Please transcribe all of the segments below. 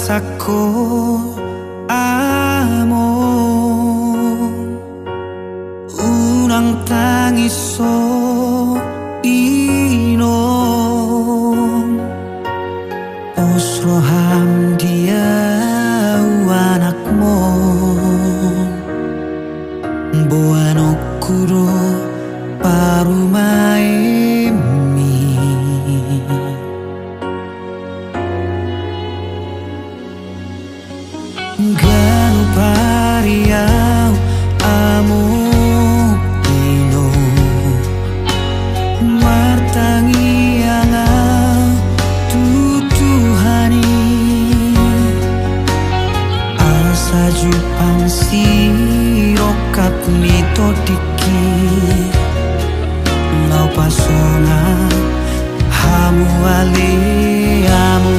sako amo unang tangiso inom usroham dia anakmu buano kuro parumaimi ganu pariau amo ino martangi angau tutuhani asaju pangsi rokat mitodiki lau pasona hamu ale amu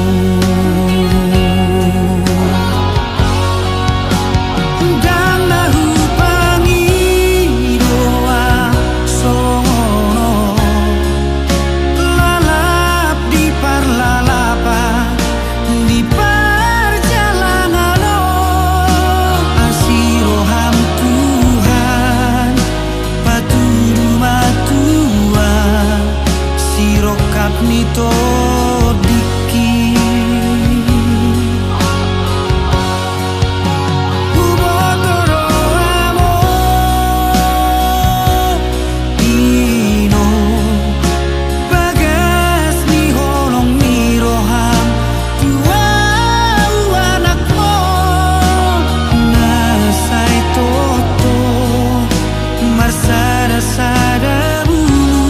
nito diki ubotoro amo ino bagas ni holong ni roham dua anakmu nasai toto marsada sada bulu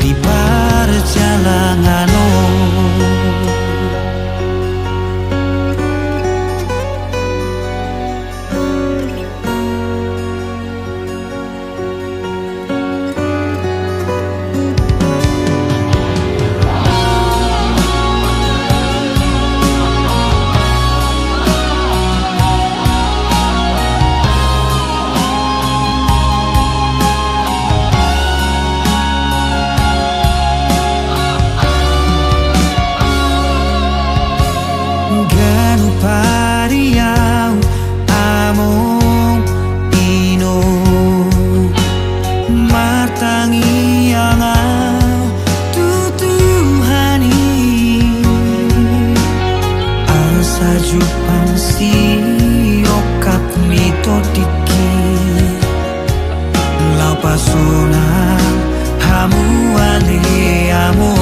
di perjalananmu. Ganu pariau amo ino martangi angau tutuhani asaju pangsi rokat mitodiki lau pasona hamu ale amo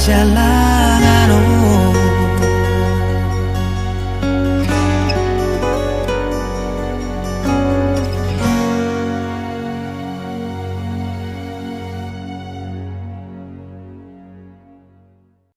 jalan